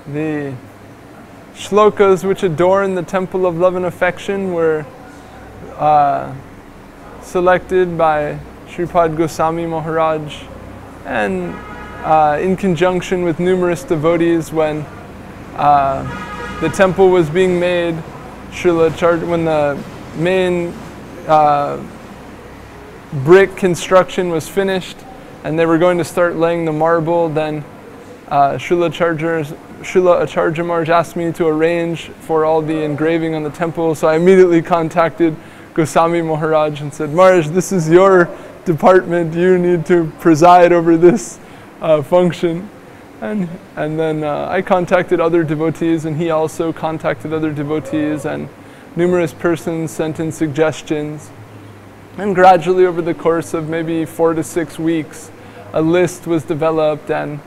The slokas which adorn the temple of love and affection were selected by Srila Goswami Maharaj, and in conjunction with numerous devotees when the temple was being made, when the main brick construction was finished and they were going to start laying the marble, then Srila Acharya Maharaj asked me to arrange for all the engraving on the temple, so I immediately contacted Goswami Maharaj and said, Maharaj, this is your department, you need to preside over this function. And then I contacted other devotees, and he also contacted other devotees, and numerous persons sent in suggestions. And gradually over the course of maybe 4 to 6 weeks, a list was developed, and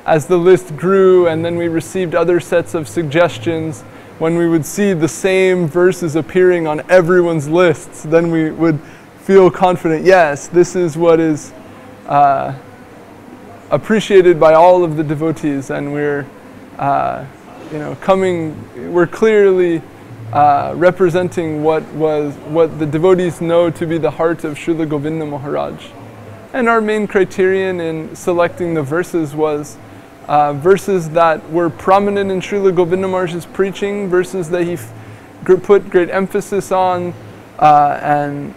as the list grew and then we received other sets of suggestions, when we would see the same verses appearing on everyone's lists, then we would feel confident, yes, this is what is appreciated by all of the devotees, and we're we're clearly representing what the devotees know to be the heart of Srila Govinda Maharaj. And our main criterion in selecting the verses was verses that were prominent in Srila Govinda Maharaj's preaching, verses that he put great emphasis on and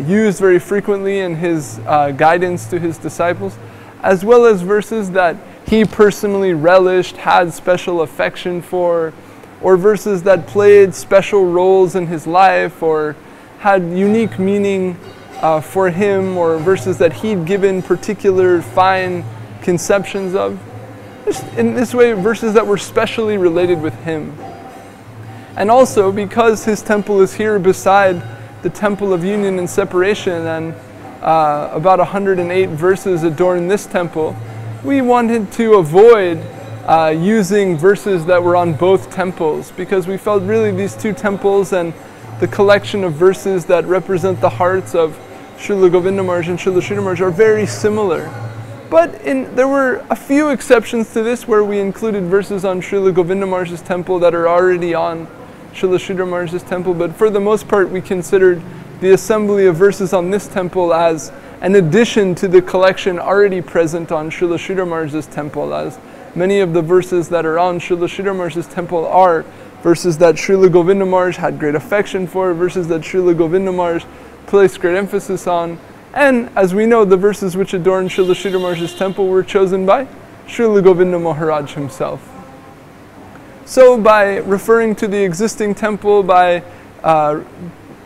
used very frequently in his guidance to his disciples, as well as verses that he personally relished, had special affection for, or verses that played special roles in his life or had unique meaning for him, or verses that he'd given particular fine conceptions of. In this way, verses that were specially related with him. And also, because his temple is here beside the temple of union and separation, and about 108 verses adorn this temple, we wanted to avoid using verses that were on both temples, because we felt really these two temples and the collection of verses that represent the hearts of Srila Govinda Maharaj and Srila Sridhar Maharaj are very similar. But there were a few exceptions to this, where we included verses on Srila Govinda Maharaj's temple that are already on Srila Sridhar Maharaj's temple, but for the most part we considered the assembly of verses on this temple as an addition to the collection already present on Srila Sridhar Maharaj's temple, as many of the verses that are on Srila Sridhar Maharaj's temple are verses that Srila Govinda Maharaj had great affection for, verses that Srila Govinda Maharaj placed great emphasis on. And as we know, the verses which adorn Srila Sridhar Maharaj's temple were chosen by Srila Govinda Maharaj himself. So by referring to the existing temple, by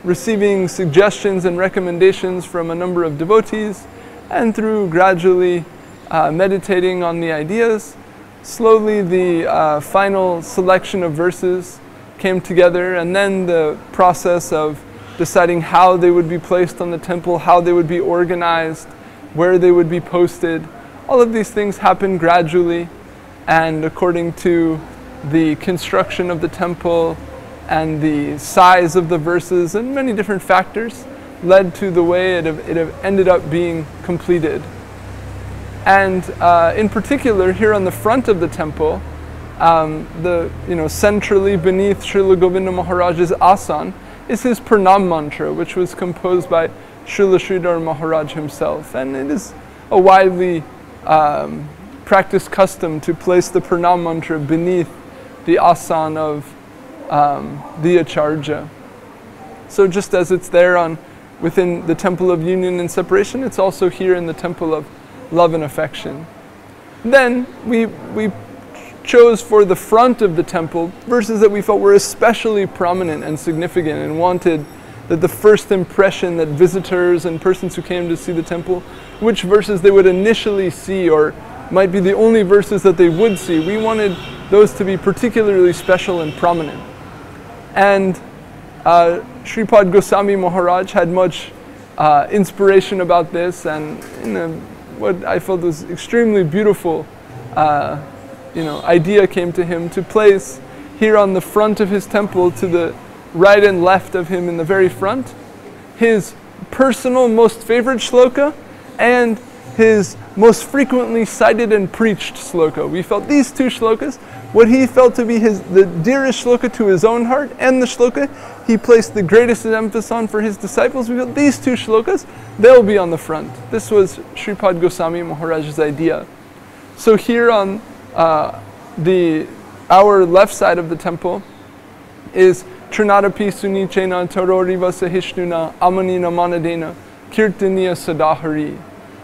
receiving suggestions and recommendations from a number of devotees, and through gradually meditating on the ideas, slowly the final selection of verses came together, and then the process of deciding how they would be placed on the temple, how they would be organized, where they would be posted. All of these things happened gradually, and according to the construction of the temple and the size of the verses and many different factors, led to the way it ended up being completed. And in particular, here on the front of the temple, centrally beneath Srila Govinda Maharaj's asan is his pranam mantra, which was composed by Srila Sridhar Maharaj himself. And it is a widely practiced custom to place the pranam mantra beneath the asan of the Acharya. So just as it's there within the temple of union and separation, it's also here in the temple of love and affection. Then we chose for the front of the temple verses that we felt were especially prominent and significant, and wanted that the first impression that visitors and persons who came to see the temple, which verses they would initially see, or might be the only verses that they would see, we wanted those to be particularly special and prominent. And Srila Goswami Maharaj had much inspiration about this, and what I felt was extremely beautiful idea came to him to place here on the front of his temple, to the right and left of him in the very front, his personal most favorite shloka and his most frequently cited and preached sloka. We felt these two shlokas, what he felt to be the dearest shloka to his own heart, and the shloka he placed the greatest emphasis on for his disciples, we felt these two shlokas, they'll be on the front. This was Srila Goswami Maharaj's idea. So here on our left side of the temple is Trinadapi Sunichena Taroriva Sahishnuna Amanina Manadena Kirtaniya Sadahari.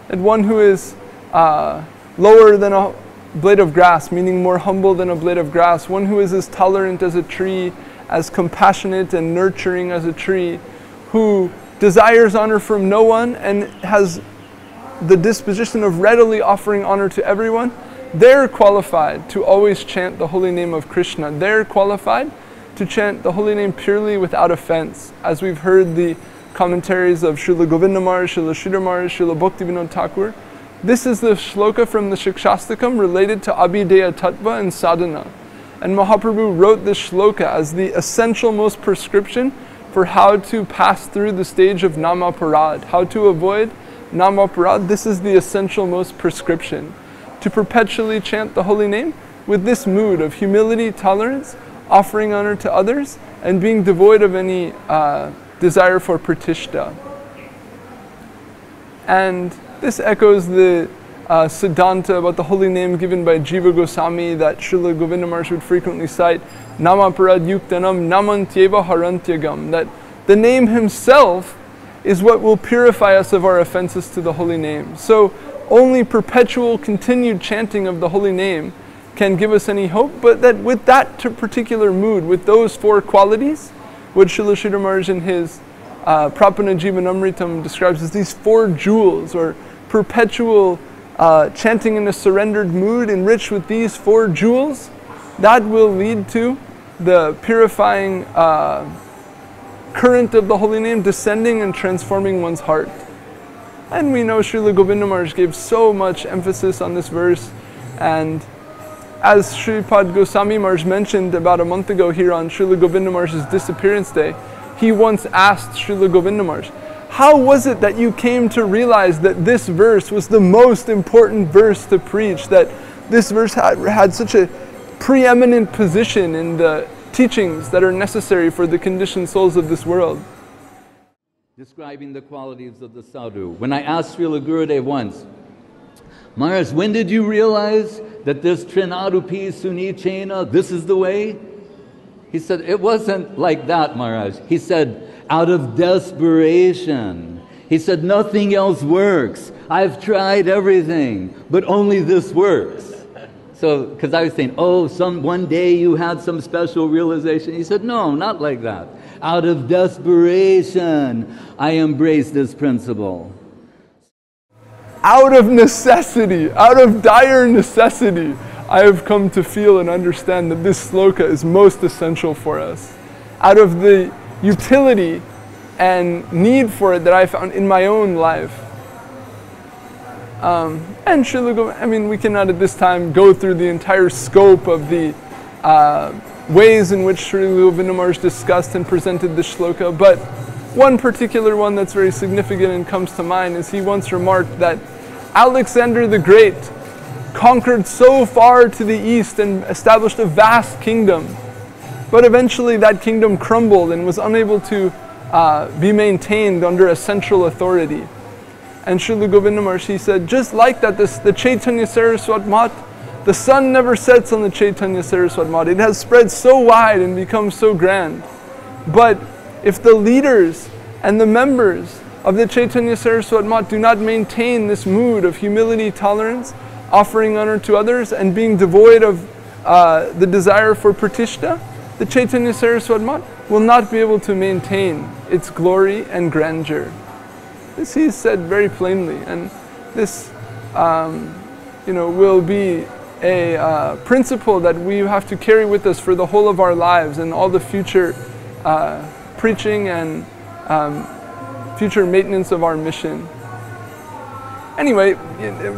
And one who is lower than a blade of grass, meaning more humble than a blade of grass, one who is as tolerant as a tree, as compassionate and nurturing as a tree, who desires honor from no one and has the disposition of readily offering honor to everyone, they're qualified to always chant the holy name of Krishna. They're qualified to chant the holy name purely without offense. As we've heard the commentaries of Srila Govinda Maharaj, Srila Sridhar Maharaj, Srila Bhaktivinoda Thakur, this is the shloka from the Shikshastakam related to Abhideya Tattva and Sadhana. And Mahaprabhu wrote this shloka as the essential most prescription for how to pass through the stage of Namaparad, how to avoid Namaparad. This is the essential most prescription. To perpetually chant the holy name with this mood of humility, tolerance, offering honor to others, and being devoid of any desire for pratishta. And this echoes the Siddhanta about the holy name given by Jiva Goswami that Srila Govinda Maharaj would frequently cite, Namaparad Yuktanam Namantyeva Harantyagam, that the name himself is what will purify us of our offenses to the holy name. So only perpetual continued chanting of the holy name can give us any hope, but that with that particular mood, with those four qualities, what Srila Sridhar Maharaj in his Prapana Jivanamritam describes as these four jewels, or perpetual chanting in a surrendered mood enriched with these four jewels, that will lead to the purifying current of the holy name descending and transforming one's heart. And we know Srila Govinda Maharaj gave so much emphasis on this verse, and as Sripad Goswami Maharaj mentioned about a month ago here on Srila Govinda Maharaj's disappearance day, he once asked Srila Govinda Maharaj, how was it that you came to realize that this verse was the most important verse to preach, that this verse had such a preeminent position in the teachings that are necessary for the conditioned souls of this world? Describing the qualities of the sadhu. When I asked Srila Gurudev once, Maharaj, when did you realize that this Trinadupi Sunichena, this is the way? He said, it wasn't like that, Maharaj. He said, out of desperation. He said, nothing else works. I've tried everything, but only this works. So, because I was saying, oh, one day you had some special realization. He said, no, not like that. Out of desperation, I embrace this principle. Out of necessity, out of dire necessity, I have come to feel and understand that this sloka is most essential for us. Out of the utility and need for it that I found in my own life. And we cannot at this time go through the entire scope of the ways in which Srila Govinda Maharaj discussed and presented the shloka, but one particular one that's very significant and comes to mind is he once remarked that Alexander the Great conquered so far to the east and established a vast kingdom, but eventually that kingdom crumbled and was unable to be maintained under a central authority. And Srila Govinda Maharaj, he said, just like that, the Chaitanya Saraswat Math, the sun never sets on the Chaitanya Saraswat Math. It has spread so wide and become so grand. But if the leaders and the members of the Chaitanya Saraswat Math do not maintain this mood of humility, tolerance, offering honor to others, and being devoid of the desire for pratishta, the Chaitanya Saraswat Math will not be able to maintain its glory and grandeur. This he said very plainly, and this will be a principle that we have to carry with us for the whole of our lives and all the future preaching and future maintenance of our mission. Anyway,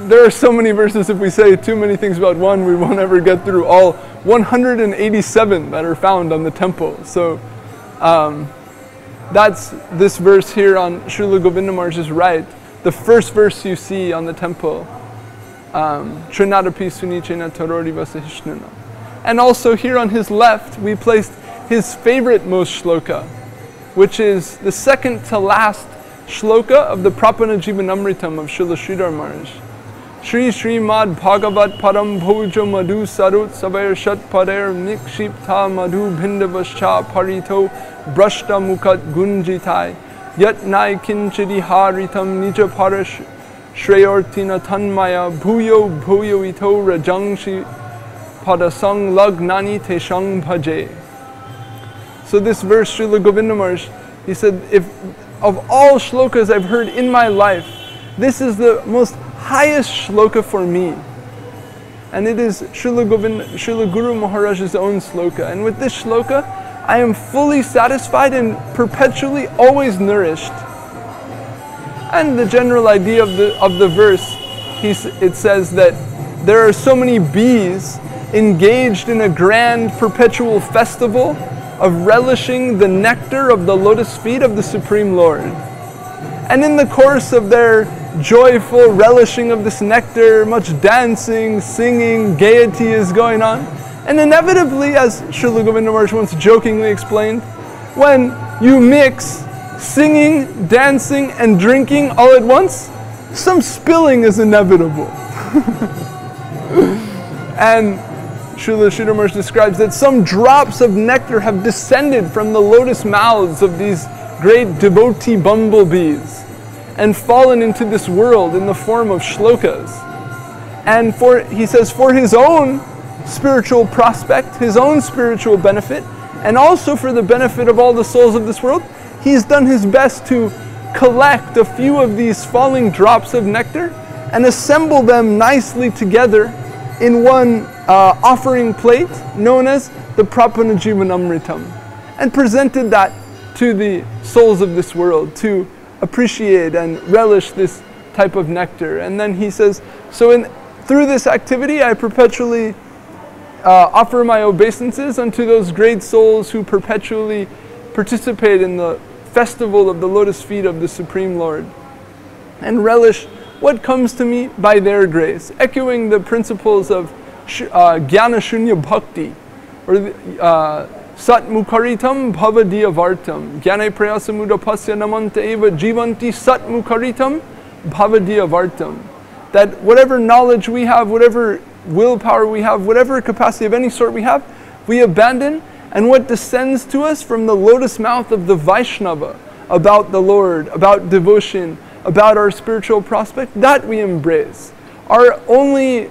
there are so many verses. If we say too many things about one, we won't ever get through all 187 that are found on the temple. So that's this verse here on Srila Govinda Maharaj's right. the first verse you see on the temple, Trinadapi Sunichena Tarori Vasahishnana. And also here on his left, we placed his favorite most shloka, which is the second to last shloka of the Prapana Jivanamritam of Srila Sridhar Maharaj. Shri Srimad Bhagavat Param Bhojo Madhu Sarut Sabair Shat Pader Nikshipta Madhu Bhindavascha Parito Brashta Mukat Gunjitai Yat Nai Kinchidi Haritam Nija Parash Shreyortina Tanmaya Bhuyo Bhuyo Ito Rajangshi Padasang Lagnani Teshang Bhaje. So this verse, Srila Govinda Maharaj, he said, if of all shlokas I've heard in my life, this is the most highest shloka for me. And it is Srila Guru Maharaj's own shloka. And with this shloka, I am fully satisfied and perpetually always nourished. And the general idea of the verse, it says that there are so many bees engaged in a grand perpetual festival of relishing the nectar of the lotus feet of the Supreme Lord. And in the course of their joyful relishing of this nectar, much dancing, singing, gaiety is going on. And inevitably, as Srila Govinda Maharaj once jokingly explained, when you mix singing, dancing, and drinking all at once, some spilling is inevitable. And Srila Sridhar Maharaj describes that some drops of nectar have descended from the lotus mouths of these great devotee bumblebees and fallen into this world in the form of shlokas. And he says, for his own spiritual prospect, his own spiritual benefit, and also for the benefit of all the souls of this world, he's done his best to collect a few of these falling drops of nectar and assemble them nicely together in one offering plate known as the Prapana Jivanamritam, and presented that to the souls of this world to appreciate and relish this type of nectar. And then he says, so through this activity I perpetually offer my obeisances unto those great souls who perpetually participate in the festival of the lotus feet of the Supreme Lord and relish what comes to me by their grace, echoing the principles of Jnana Shunya Bhakti, or Sat Mukaritam Bhavadiyavartam, Jnane Prayasamudapasya Namanta Eva Jivanti Sat Mukaritam Bhavadiyavartam. That whatever knowledge we have, whatever willpower we have, whatever capacity of any sort we have, we abandon, and what descends to us from the lotus mouth of the Vaishnava about the Lord, about devotion, about our spiritual prospect, that we embrace. Our only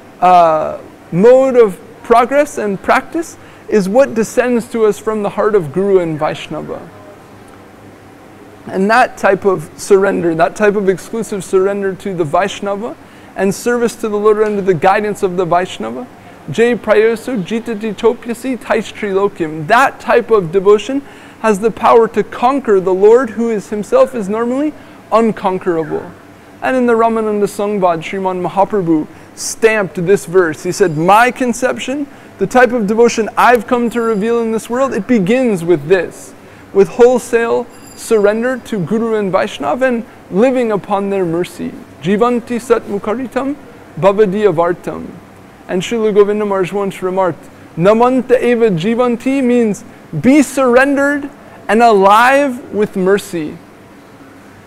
mode of progress and practice is what descends to us from the heart of Guru and Vaishnava. And that type of surrender, that type of exclusive surrender to the Vaishnava and service to the Lord under the guidance of the Vaishnava, Jai Prayosu Jitati Topyasi Taistrilokim, that type of devotion has the power to conquer the Lord, who is himself is normally unconquerable. And in the Ramananda Sangvad, Sriman Mahaprabhu stamped this verse. He said, my conception, the type of devotion I've come to reveal in this world, it begins with this, with wholesale surrender to Guru and Vaishnava and living upon their mercy. Jivanti Sat Mukaritam Bhavadiyavartam. And Srila Govinda Maharaj once remarked, Namanta Eva Jivanti means be surrendered and alive with mercy.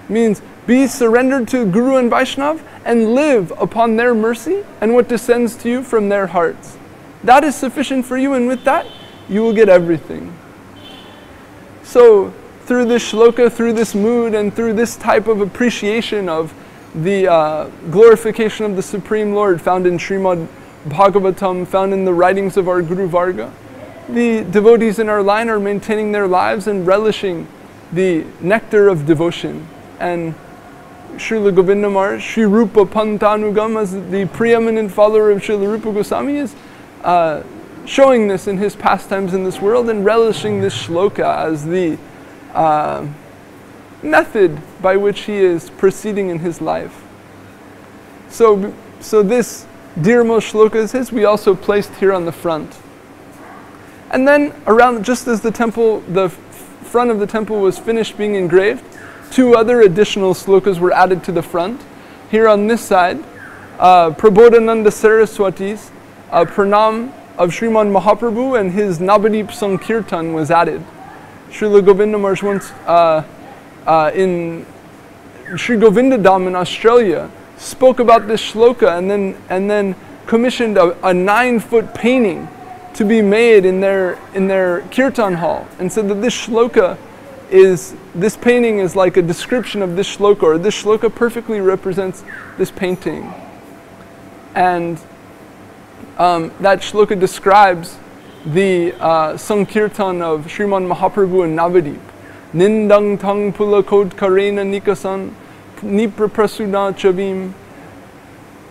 Means be surrendered to Guru and Vaishnava and live upon their mercy and what descends to you from their hearts. That is sufficient for you, and with that, you will get everything. So, through this shloka, through this mood, and through this type of appreciation of the glorification of the Supreme Lord found in Srimad Bhagavatam, found in the writings of our Guru Varga, the devotees in our line are maintaining their lives and relishing the nectar of devotion. And Srila Govinda Maharaj, Sri Rupa Pantanugam, as the preeminent follower of Srila Rupa Goswami, is showing this in his pastimes in this world and relishing this shloka as the method by which he is proceeding in his life. So this dearmost shloka is his, we also placed here on the front. And then around, just as the temple, the front of the temple was finished being engraved, two other additional slokas were added to the front. here on this side, Prabodhananda Saraswati's pranam of Sriman Mahaprabhu and his Navadip Sankirtan was added. Srila Govinda Maharaj once in Sri Govinda-dev in Australia spoke about this shloka and then commissioned a 9-foot painting to be made in their kirtan hall, and said that this painting is like a description of this shloka, or this shloka perfectly represents this painting. And that shloka describes the Sankirtan of Sriman Mahaprabhu and Navadip. Nindang tang pula kod karena nikasan nipra prasuna chavim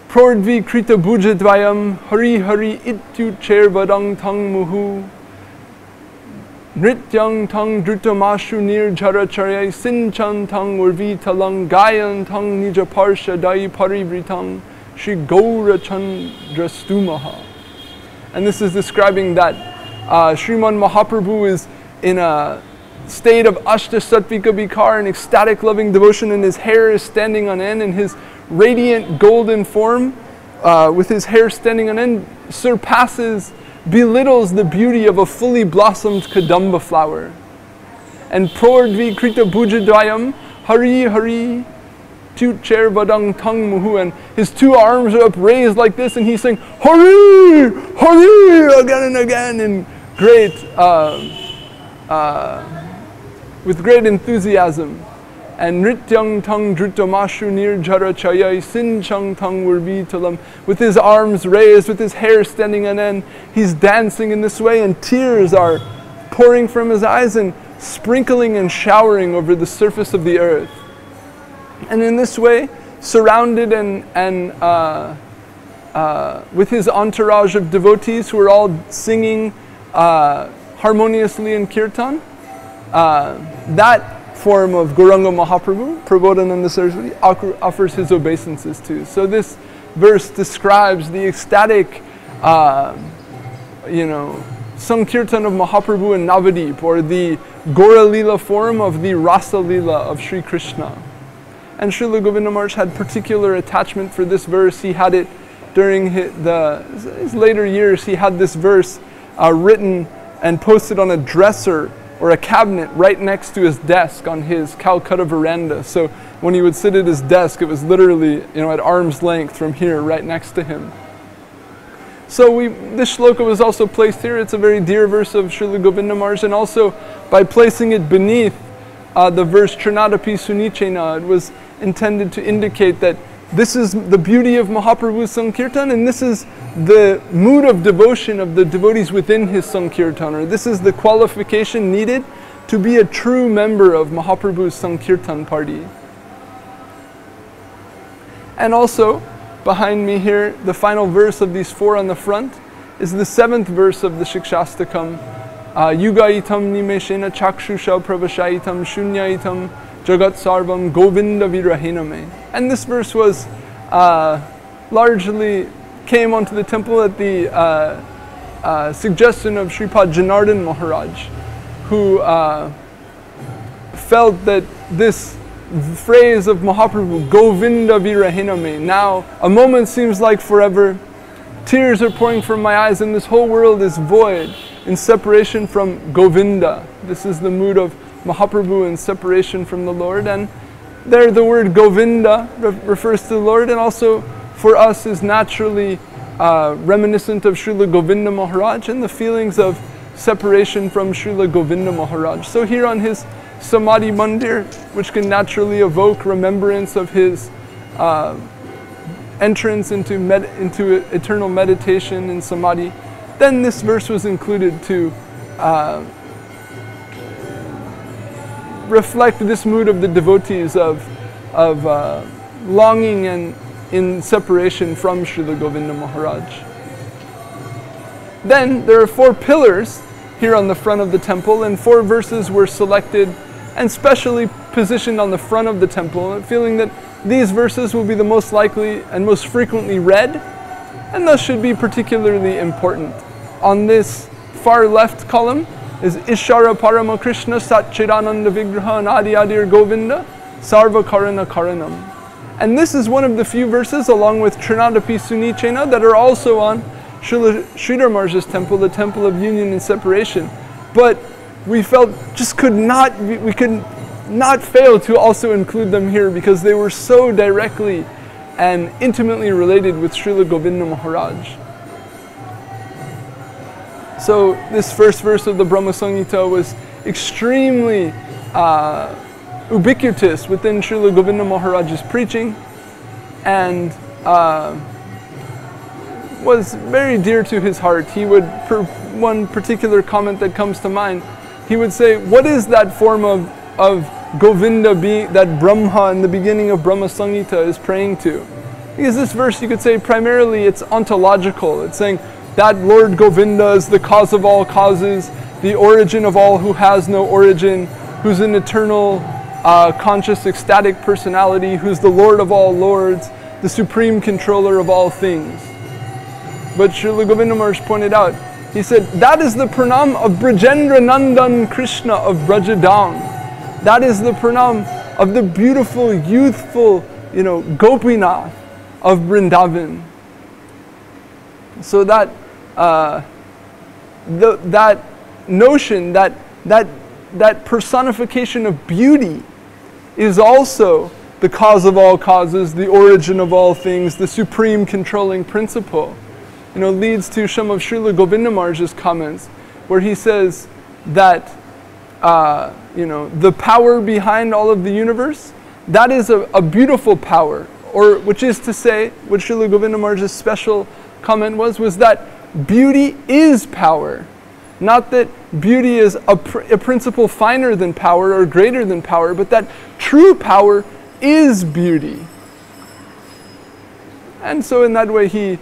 prodvi krita bujadvayam hari hari ityu chervadang tang muhu nrityang tang drutamashu nir jaracharyai sinchan tang urvi talang gayan tang nija parsha dai parivritang Shri Gaura Chandrastumaha. And this is describing that Sriman Mahaprabhu is in a state of Ashta Sattvika Bikar, an ecstatic loving devotion, and his hair is standing on end, and his radiant golden form with his hair standing on end belittles the beauty of a fully blossomed Kadamba flower. And Prodvi Krita Bujadayam Hari Hari Chair Vadang Tang Muhu, and his 2 arms are upraised like this, and he's saying Hari! Hari! Again and again in with great enthusiasm. And Nrityang Tang Drutamashu Nir Jara Chayai Sin Chang Tang Urvi Talam, with his arms raised, with his hair standing on end, he's dancing in this way, and tears are pouring from his eyes and sprinkling and showering over the surface of the earth. And in this way, surrounded and with his entourage of devotees who are all singing harmoniously in kirtan, that form of Gauranga Mahaprabhu, Prabodhananda Saraswati, offers his obeisances to. So this verse describes the ecstatic, Sankirtan of Mahaprabhu and Navadip, or the Gaura Lila form of the Rasa Lila of Sri Krishna. And Srila Govinda Maharaj had particular attachment for this verse. He had it during his later years. He had this verse written and posted on a dresser or a cabinet right next to his desk on his Calcutta veranda. So when he would sit at his desk, it was literally at arm's length from here, right next to him. So this shloka was also placed here. It's a very dear verse of Srila Govinda Maharaj, and also by placing it beneath the verse Trinadapi Sunichena, it was intended to indicate that this is the beauty of Mahaprabhu's Sankirtan, and this is the mood of devotion of the devotees within his Sankirtan, or this is the qualification needed to be a true member of Mahaprabhu's Sankirtan party. And also, behind me here, the final verse of these 4 on the front is the 7th verse of the Shikshastakam. Yugaitam nimeshena chakshusha pravashaitam shunyaitam jagat sarvam govinda virahiname. And this verse was largely came onto the temple at the suggestion of Sripad Janardhan Maharaj, who felt that this phrase of Mahaprabhu, Govinda virahiname, now a moment seems like forever, tears are pouring from my eyes, and this whole world is void in separation from Govinda. This is the mood of Mahaprabhu in separation from the Lord, and there the word Govinda refers to the Lord, and also for us is naturally reminiscent of Srila Govinda Maharaj and the feelings of separation from Srila Govinda Maharaj. So here on his Samadhi Mandir, which can naturally evoke remembrance of his entrance into eternal meditation in Samadhi, then this verse was included to reflect this mood of the devotees of longing and in separation from Srila Govinda Maharaj. Then there are 4 pillars here on the front of the temple, and 4 verses were selected and specially positioned on the front of the temple, feeling that these verses will be the most likely and most frequently read, and thus should be particularly important. On this far left column is Ishara Parama Krishna Satchidananda Vigraha Nadi Adir Govinda Sarva Karana Karanam. And this is one of the few verses, along with Trinadapi Sunichena, that are also on Srila Sridhar Maharaj's temple, the temple of union and separation. But we felt we could not fail to also include them here because they were so directly and intimately related with Srila Govinda Maharaj. So this first verse of the Brahma Samhita was extremely ubiquitous within Srila Govinda Maharaj's preaching, and was very dear to his heart. He would, one particular comment that comes to mind, he would say, what is that form of Govinda being, that Brahma in the beginning of Brahma Samhita is praying to? Because this verse, you could say, primarily it's ontological. It's saying that Lord Govinda is the cause of all causes, the origin of all who has no origin, who's an eternal, conscious, ecstatic personality, who's the Lord of all lords, the supreme controller of all things. But Srila Govinda Maharaj pointed out, he said, that is the pranam of Brajendra Nandan Krishna of Brajadam. That is the pranam of the beautiful, youthful, Gopinath of Vrindavan. So that that notion, that personification of beauty is also the cause of all causes, the origin of all things, the supreme controlling principle. Leads to some of Srila Govinda Maharaj's comments, where he says that the power behind all of the universe, that is a beautiful power, or which is to say, what Srila Govinda Maharaj's special comment was that beauty is power. Not that beauty is a principle finer than power or greater than power, but that true power is beauty. And so in that way he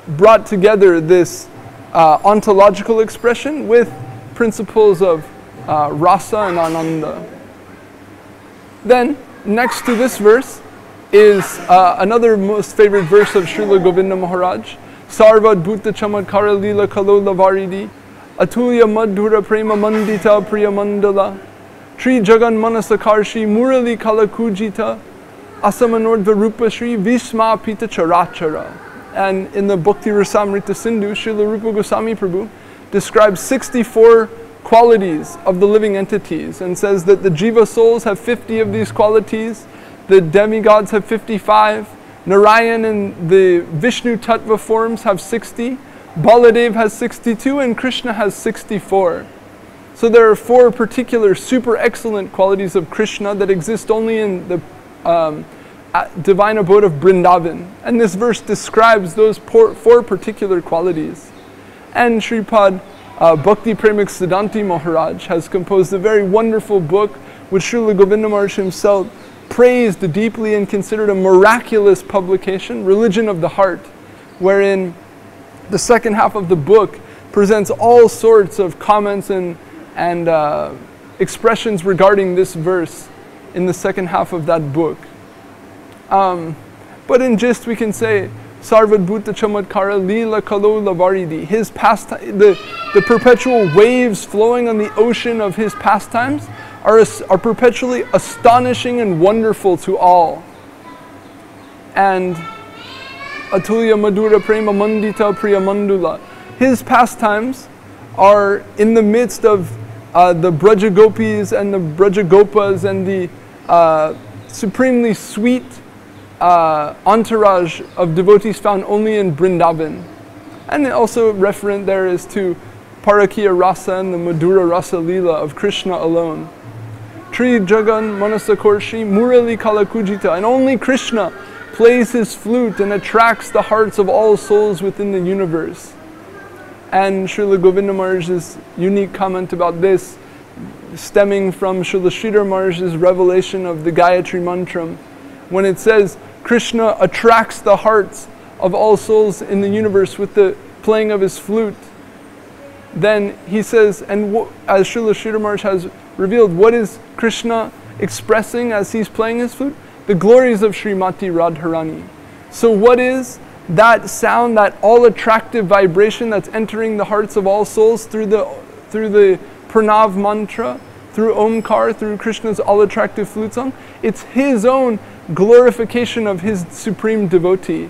brought together this ontological expression with principles of rasa and ananda. Then, next to this verse is another most favorite verse of Srila Govinda Maharaj. Sarvad Bhuta Chamatkara Lila Kalola Varidi Atulya Madhura Prema Mandita Priya Mandala Tri Jagan Manasakarshi Murali Kalakujita Asamanordva Rupa Shri Visma Pita Charachara. And in the Bhakti Rasamrita Sindhu, Srila Rupa Goswami Prabhu describes 64 qualities of the living entities and says that the Jiva souls have 50 of these qualities, the demigods have 55, Narayan and the Vishnu Tattva forms have 60, Baladev has 62, and Krishna has 64. So there are 4 particular super excellent qualities of Krishna that exist only in the divine abode of Vrindavan. And this verse describes those 4 particular qualities. And Sripad Bhakti Premik Siddhanti Maharaj has composed a very wonderful book which Srila Govinda Maharaj himself praised deeply and considered a miraculous publication, Religion of the Heart, wherein the second half of the book presents all sorts of comments and expressions regarding this verse in the second half of that book. But in gist we can say, Sarvad Bhuta Chamatkara Lila Kalola Varidi, his pastime, the perpetual waves flowing on the ocean of his pastimes are perpetually astonishing and wonderful to all. And Atulya Madhura Prema Mandita Priya Mandula, his pastimes are in the midst of the Braja Gopis and the Braja Gopas and the supremely sweet entourage of devotees found only in Vrindavan. And also referent there is to Parakiya Rasa and the Madhura Rasa Leela of Krishna alone. Tri Jagan Manasakorshi Murali Kalakujita, and only Krishna plays his flute and attracts the hearts of all souls within the universe. And Srila Govinda Maharaj's unique comment about this, stemming from Srila Sridhar Maharaj's revelation of the Gayatri Mantram, when it says Krishna attracts the hearts of all souls in the universe with the playing of his flute, then he says, and as Srila Sridhar Maharaj has revealed, what is Krishna expressing as he's playing his flute? The glories of Srimati Radharani. So what is that sound, that all-attractive vibration that's entering the hearts of all souls through the Pranav mantra, through Omkar, through Krishna's all-attractive flute song? It's his own glorification of his supreme devotee.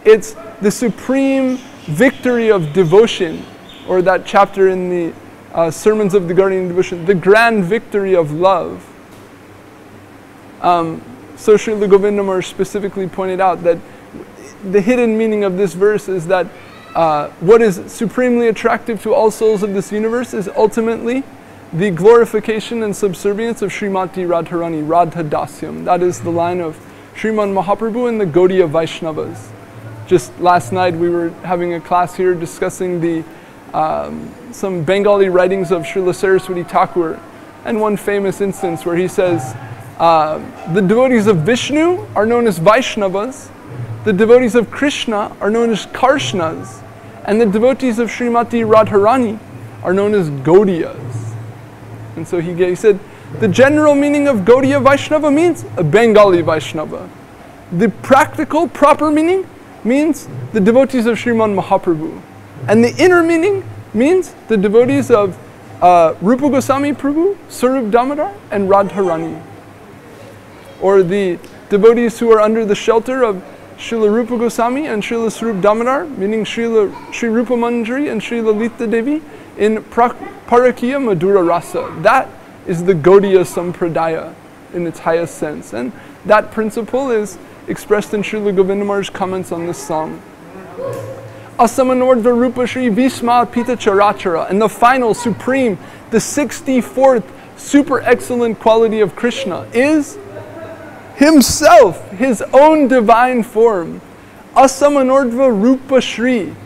It's the supreme victory of devotion, or that chapter in the Sermons of the Guardian of Devotion, the grand victory of love. So Srila Govinda Maharaj specifically pointed out that the hidden meaning of this verse is that what is supremely attractive to all souls of this universe is ultimately the glorification and subservience of Srimati Radharani, Radha Dasyam. That is the line of Sriman Mahaprabhu and the Gaudiya Vaishnavas. Just last night we were having a class here discussing some Bengali writings of Srila Saraswati Thakur, and one famous instance where he says, the devotees of Vishnu are known as Vaishnavas, the devotees of Krishna are known as Karshnas, and the devotees of Srimati Radharani are known as Gaudiyas. And so he said, the general meaning of Gaudiya Vaishnava means a Bengali Vaishnava. The practical, proper meaning means the devotees of Sriman Mahaprabhu. And the inner meaning means the devotees of Rupa Goswami Prabhu, Sarup Damodar, and Radharani. Or the devotees who are under the shelter of Srila Rupa Goswami and Srila Sarup Damodar, meaning Sri Rupa Manjari and Srila Lita Devi, in Parakiya Madhura Rasa. That is the Gaudiya Sampradaya in its highest sense. And that principle is expressed in Srila Govinda Maharaj's comments on this song. Asamanordva Rupa Shri Visma Pita Charachara. And the final, supreme, the 64th super excellent quality of Krishna is himself, his own divine form. Asamanordva Rupa Shri.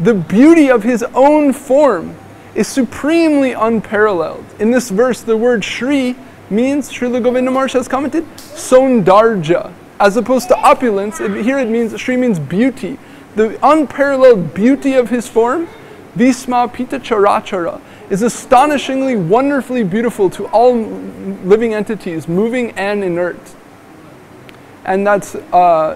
The beauty of his own form is supremely unparalleled. In this verse, the word Shri means, Srila Govinda Maharaj has commented, Saundarja. As opposed to opulence, here it means, Shri means beauty. The unparalleled beauty of his form, Visma Pita Charachara, is astonishingly, wonderfully beautiful to all living entities, moving and inert. And that's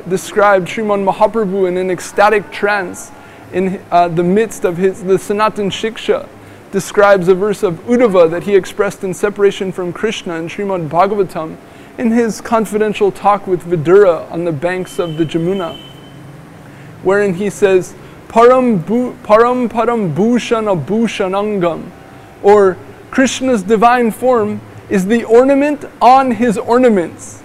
described Sriman Mahaprabhu in an ecstatic trance in the midst of the Sanatan Shiksha, describes a verse of Uddhava that he expressed in separation from Krishna in Srimad Bhagavatam in his confidential talk with Vidura on the banks of the Jamuna, wherein he says, Param Param Bhushana Bhushanangam, or Krishna's divine form is the ornament on his ornaments.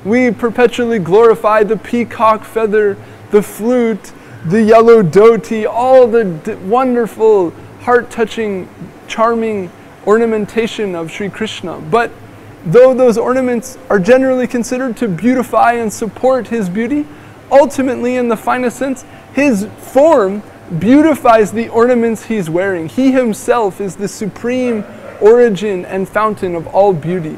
We perpetually glorify the peacock feather, the flute, the yellow dhoti, all the wonderful, heart-touching, charming ornamentation of Sri Krishna. But though those ornaments are generally considered to beautify and support his beauty, ultimately, in the finest sense, his form beautifies the ornaments he's wearing. He himself is the supreme origin and fountain of all beauty.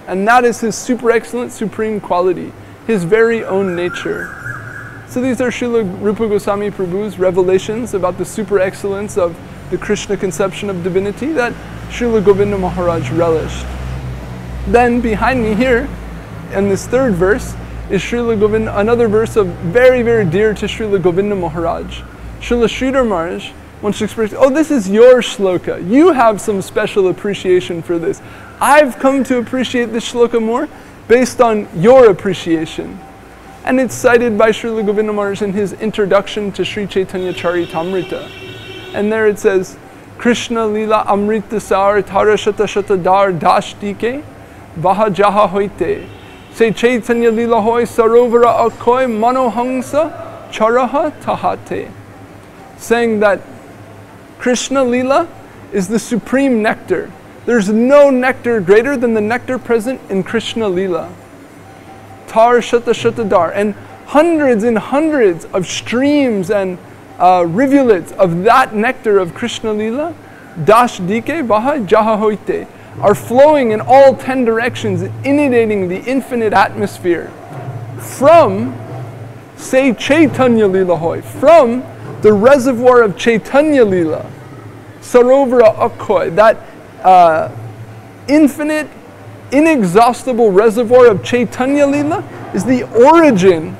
And that is his super excellent, supreme quality, his very own nature. So these are Srila Rupa Goswami Prabhu's revelations about the super excellence of the Krishna conception of divinity that Srila Govinda Maharaj relished. Then behind me here, in this third verse, is Srila Govinda, another verse of very, very dear to Srila Govinda Maharaj. Srila Sridhar Maharaj wants to express, oh, this is your shloka. You have some special appreciation for this. I've come to appreciate this shloka more based on your appreciation. And it's cited by Srila Govinda Maharaj in his introduction to Sri Chaitanya Charitamrita. And there it says, Krishna Lila Amrita Sar Tara Shata Shata Dar Dash Dike Vaha Jaha Hoite Se Chaitanya Lila Hoy Sarovara Akoy Manohangsa Charaha Tahate. Saying that Krishna Lila is the supreme nectar. There's no nectar greater than the nectar present in Krishna Lila. Tar Shata Shata Dar. And hundreds and hundreds of streams and rivulets of that nectar of Krishna Lila, Dash Dike Vaha Jaha Hoite, are flowing in all 10 directions, inundating the infinite atmosphere from, say, Chaitanya Lila Hoy, from the reservoir of Chaitanya Lila, Sarovara Akhoy, that infinite, inexhaustible reservoir of Chaitanya Lila is the origin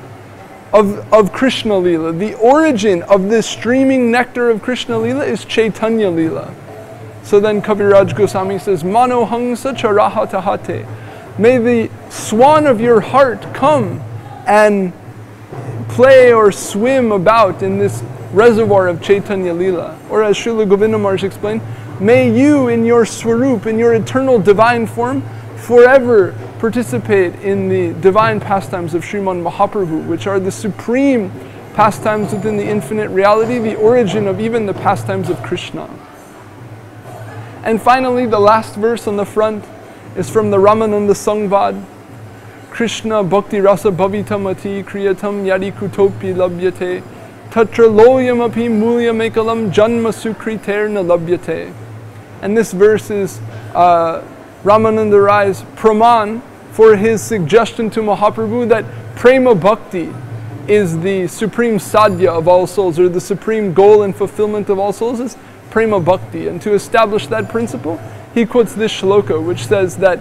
of Krishna Lila. The origin of this streaming nectar of Krishna Lila is Chaitanya Lila. So then Kaviraj Goswami says, Mano Hangsa Charaha Tahate. May the swan of your heart come and play or swim about in this reservoir of Chaitanya Lila. Or as Srila Govinda Maharaj explained, may you in your Swarup, in your eternal divine form, forever participate in the divine pastimes of Sriman Mahaprabhu, which are the supreme pastimes within the infinite reality, the origin of even the pastimes of Krishna. And finally, the last verse on the front is from the Ramananda Sangvad. Krishna Bhakti Rasa Bhavitamati Kriyatam Yadi Kutopi Labhyate Tatra Loyam Api Mulyam Ekalam Janma Sukriter Na Labhyate. And this verse is Ramananda Rai's praman for his suggestion to Mahaprabhu that Prema Bhakti is the supreme sadhya of all souls, or the supreme goal and fulfillment of all souls is Prema Bhakti. And to establish that principle, he quotes this shloka, which says that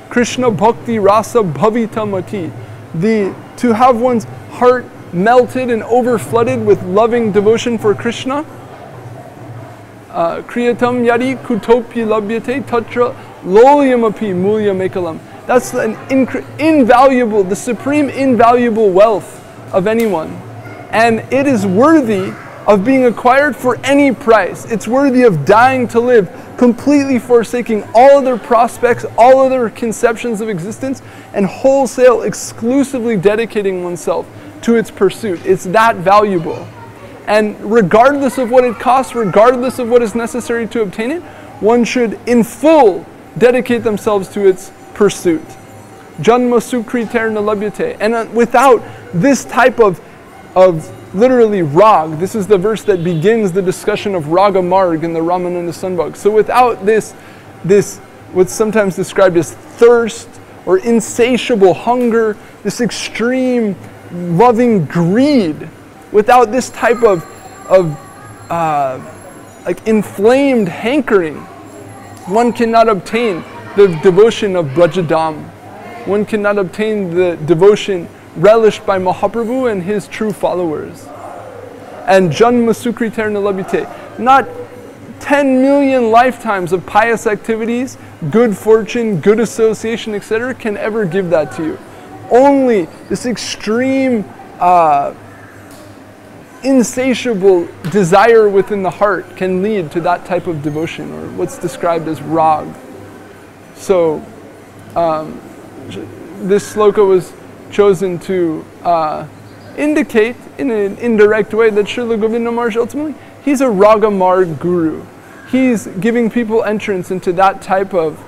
Krishna Bhakti Rasa Bhavita Mati, to have one's heart melted and overflooded with loving devotion for Krishna, Kriyatam Yadi Kutopi Labhyate Tatra Lolyamapi Mulya Mekalam. That's an invaluable, the supreme invaluable wealth of anyone. And it is worthy of being acquired for any price. It's worthy of dying to live, completely forsaking all other prospects, all other conceptions of existence, and wholesale exclusively dedicating oneself to its pursuit. It's that valuable. And regardless of what it costs, regardless of what is necessary to obtain it, one should in full dedicate themselves to its pursuit. Janma Sukriter Na Labhyate. And without this type of literally rag, this is the verse that begins the discussion of Raga Marg in the Ramananda Sangvad. So without this what's sometimes described as thirst or insatiable hunger, this extreme loving greed, without this type of like inflamed hankering, one cannot obtain the devotion of Brajadam. One cannot obtain the devotion relished by Mahaprabhu and his true followers. And Janma Sukriter Na Labhyate, not 10 million lifetimes of pious activities, good fortune, good association, etc. can ever give that to you. Only this extreme insatiable desire within the heart can lead to that type of devotion, or what's described as rag. So this sloka was chosen to indicate in an indirect way that Srila Govinda Maharaj ultimately, he's a Raga Marg guru. He's giving people entrance into that type of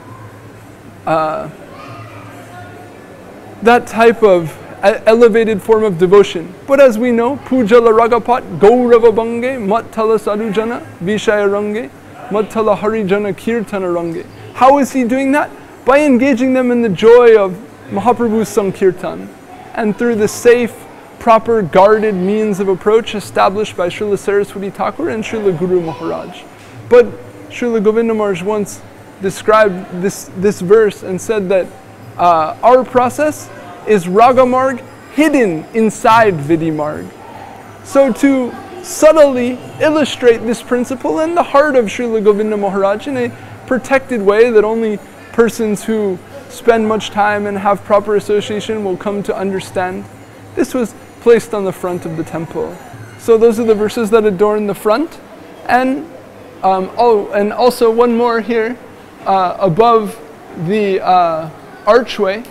elevated form of devotion. But as we know, Pujala Ragapat, Gaurava Bange, Mattala Sarujana, Vishaya Range, Mattala Harijana Kirtana Range. How is he doing that? By engaging them in the joy of Mahaprabhu's Sankirtan, and through the safe, proper, guarded means of approach established by Srila Saraswati Thakur and Srila Guru Maharaj. But Srila Govinda Maharaj once described this verse and said that our process is Raga Marg hidden inside Vidhi Marg. So to subtly illustrate this principle in the heart of Srila Govinda Maharaj in a protected way that only persons who spend much time and have proper association will come to understand, this was placed on the front of the temple. So those are the verses that adorn the front. And and also one more here, above the archway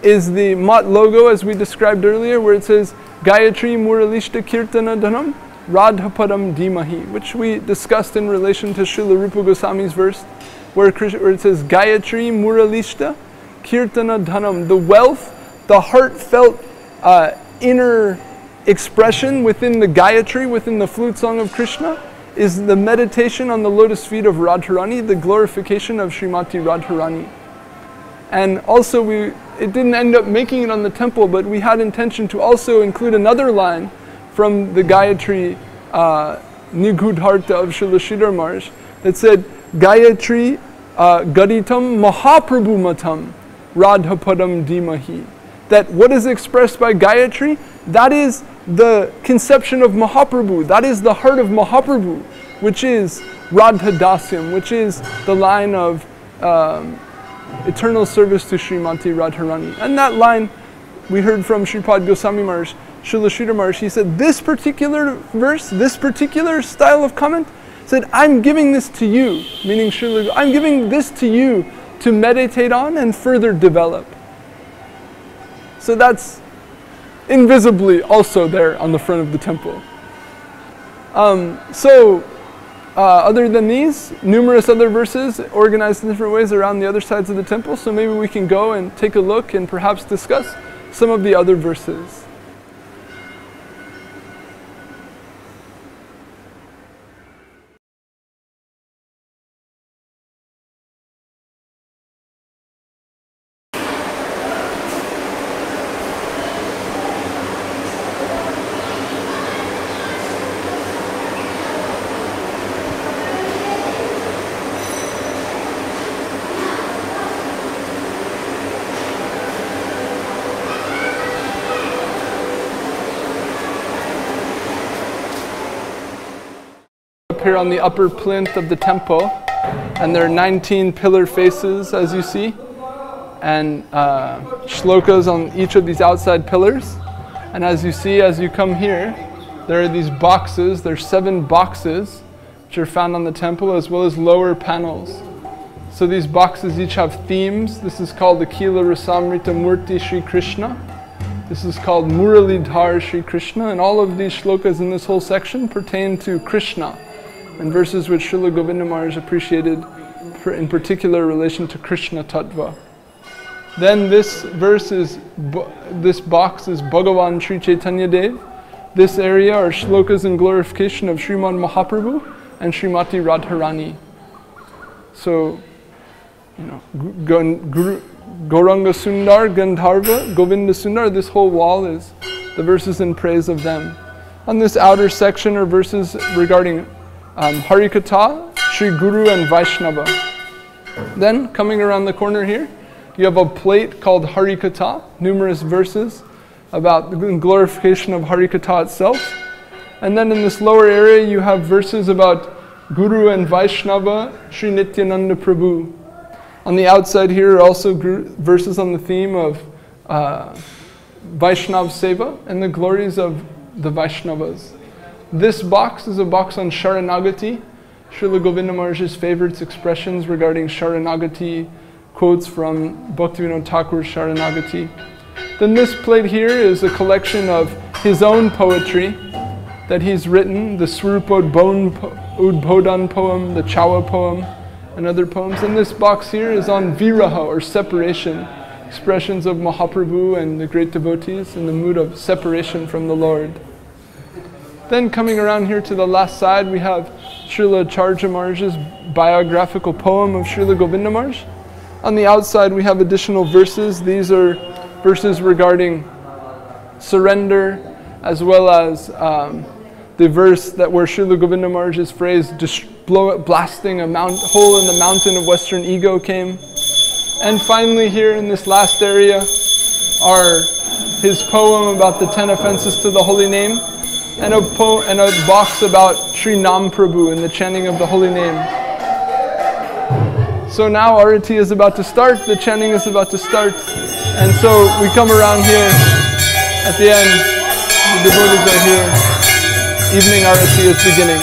is the Mat logo, as we described earlier, where it says Gayatri Muralishta Kirtana Dhanam Radhapadam Dimahi, which we discussed in relation to Srila Rupa Goswami's verse, where it says Gayatri Muralishta Kirtana Dhanam, the wealth, the heartfelt inner expression within the Gayatri, within the flute song of Krishna, is the meditation on the lotus feet of Radharani, the glorification of Srimati Radharani. And also it didn't end up making it on the temple, but we had intention to also include another line from the Gayatri Nigudharta of Srila Sridhar Maharaj that said, Gayatri Gaditam Mahaprabhu Matam Radhapadam Dimahi. That what is expressed by Gayatri, that is the conception of Mahaprabhu, that is the heart of Mahaprabhu, which is Radha Dasyam, which is the line of eternal service to Srimati Radharani. And that line we heard from Sripad Goswami Maharaj, Srila Sridhar Maharaj, he said, this particular verse, this particular style of comment, said, I'm giving this to you, meaning Srila, I'm giving this to you to meditate on and further develop. So that's invisibly also there on the front of the temple. Other than these, numerous other verses organized in different ways around the other sides of the temple, so maybe we can go and take a look and perhaps discuss some of the other verses. Here on the upper plinth of the temple, and there are 19 pillar faces, as you see, and shlokas on each of these outside pillars. And as you see, as you come here, there are these boxes. There's 7 boxes which are found on the temple, as well as lower panels. So these boxes each have themes. This is called the Kila Rasamrita Murti Shri Krishna. This is called Muralidhar Shri Krishna, and all of these shlokas in this whole section pertain to Krishna, and verses which Srila Govinda Maharaj appreciated in particular relation to Krishna Tattva. Then this verse is, this box is Bhagavan Sri Chaitanya Dev. This area are shlokas in glorification of Srimad Mahaprabhu and Srimati Radharani. So, Gauranga Sundar, Gandharva, Govinda Sundar, this whole wall is the verses in praise of them. On this outer section are verses regarding Harikatha, Sri Guru and Vaishnava. Then, coming around the corner here, you have a plate called Harikatha, numerous verses about the glorification of Harikatha itself. And then in this lower area, you have verses about Guru and Vaishnava, Sri Nityananda Prabhu. On the outside here are also verses on the theme of Vaishnav Seva and the glories of the Vaishnavas. This box is a box on Sharanagati, Srila Govinda Maharaj's favorite expressions regarding Sharanagati, quotes from Bhaktivinoda Thakur's Sharanagati. Then this plate here is a collection of his own poetry that he's written, the Swarupa Udbodhan poem, the Chawa poem, and other poems. And this box here is on Viraha, or separation, expressions of Mahaprabhu and the great devotees in the mood of separation from the Lord. Then coming around here to the last side, we have Srila Acharya Maharaj's biographical poem of Srila Govinda Maharaj. On the outside we have additional verses. These are verses regarding surrender, as well as the verse that where Srila Govinda Maharaj's phrase, blasting a hole in the mountain of Western ego came. And finally here in this last area are his poem about the 10 offenses to the holy name, and a box about Sri Nam Prabhu and the chanting of the holy name. So now Arati is about to start, the chanting is about to start, and so we come around here at the end, the devotees are here, evening Arati is beginning.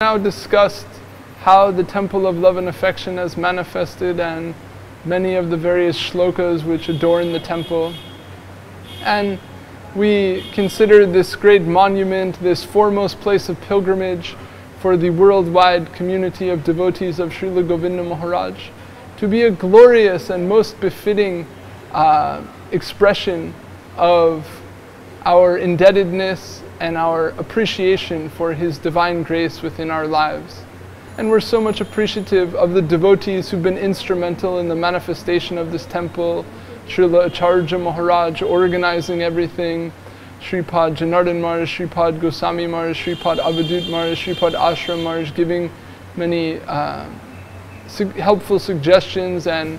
Now discussed how the temple of love and affection has manifested and many of the various shlokas which adorn the temple. And we consider this great monument, this foremost place of pilgrimage for the worldwide community of devotees of Srila Govinda Maharaj, to be a glorious and most befitting expression of our indebtedness and our appreciation for His divine grace within our lives. And we're so much appreciative of the devotees who've been instrumental in the manifestation of this temple. Srila Acharya Maharaj organizing everything, Sripad Janardhan Maharaj, Sripad Goswami Maharaj, Sripad Avadut Maharaj, Sripad Ashram Maharaj, giving many helpful suggestions and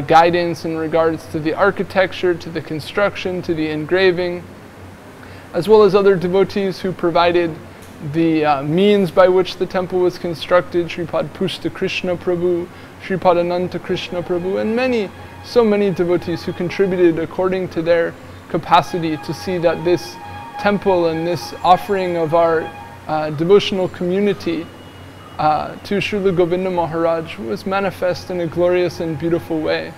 guidance in regards to the architecture, to the construction, to the engraving, as well as other devotees who provided the means by which the temple was constructed, Sripad Pushta Krishna Prabhu, Sripad Ananta Krishna Prabhu, and so many devotees who contributed according to their capacity to see that this temple and this offering of our devotional community to Srila Govinda Maharaj was manifest in a glorious and beautiful way.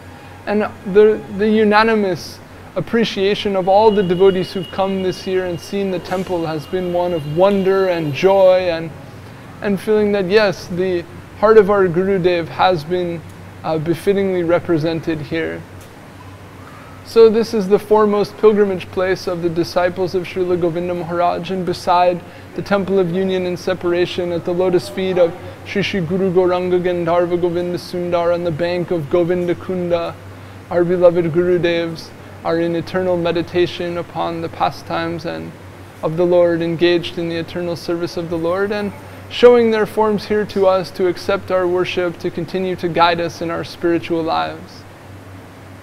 And the unanimous appreciation of all the devotees who've come this year and seen the temple has been one of wonder and joy and feeling that yes, the heart of our Gurudev has been befittingly represented here. So this is the foremost pilgrimage place of the disciples of Srila Govinda Maharaj, and beside the temple of union and separation at the lotus feet of Shri Shri Guru Gauranga Gandharva Govinda Sundar on the bank of Govinda Kunda, our beloved Gurudevs are in eternal meditation upon the pastimes and of the Lord, engaged in the eternal service of the Lord, and showing their forms here to us to accept our worship, to continue to guide us in our spiritual lives.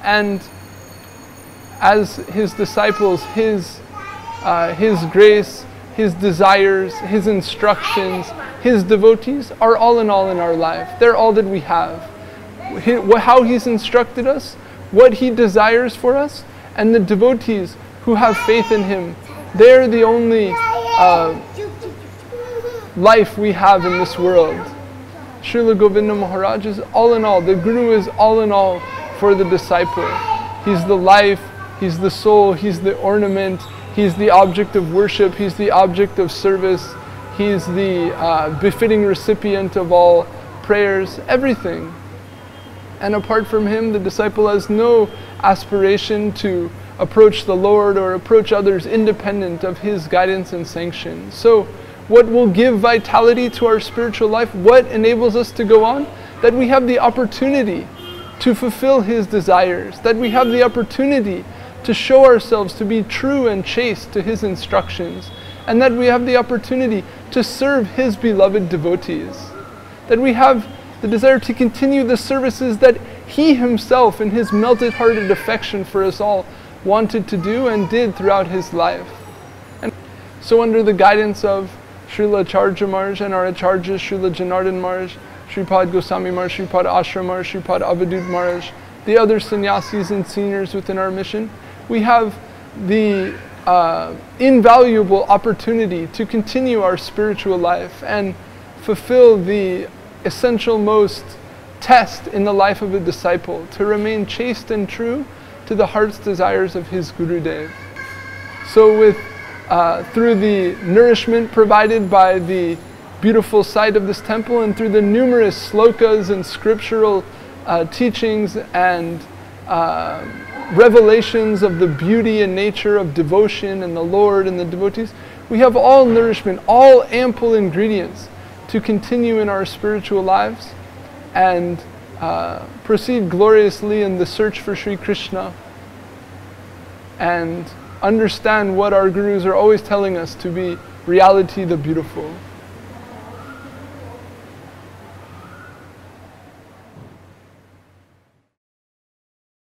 And as His disciples, His grace, His desires, His instructions, His devotees are all in our life. They're all that we have. How He's instructed us, what He desires for us, and the devotees who have faith in Him, they're the only life we have in this world. Srila Govinda Maharaj is all in all. The Guru is all in all for the disciple. He's the life, He's the soul, He's the ornament, He's the object of worship, He's the object of service, He's the befitting recipient of all prayers, everything. And apart from Him, the disciple has no aspiration to approach the Lord or approach others independent of His guidance and sanction. So what will give vitality to our spiritual life? What enables us to go on? That we have the opportunity to fulfill His desires, that we have the opportunity to show ourselves to be true and chaste to His instructions, and that we have the opportunity to serve His beloved devotees, that we have the desire to continue the services that He Himself, in His melted-hearted affection for us all, wanted to do and did throughout His life. And so under the guidance of Srila Acharya Maharaj and our Acharyas, Srila Janardhan Maharaj, Sripad Goswami Maharaj, Sripad Ashram Maharaj, Sripad Avadut Maharaj, the other sannyasis and seniors within our mission, we have the invaluable opportunity to continue our spiritual life and fulfill the essential most test in the life of a disciple, to remain chaste and true to the heart's desires of his Gurudev. So through the nourishment provided by the beautiful site of this temple, and through the numerous slokas and scriptural teachings and revelations of the beauty and nature of devotion and the Lord and the devotees, we have all nourishment, all ample ingredients to continue in our spiritual lives and proceed gloriously in the search for Sri Krishna and understand what our gurus are always telling us to be reality the beautiful.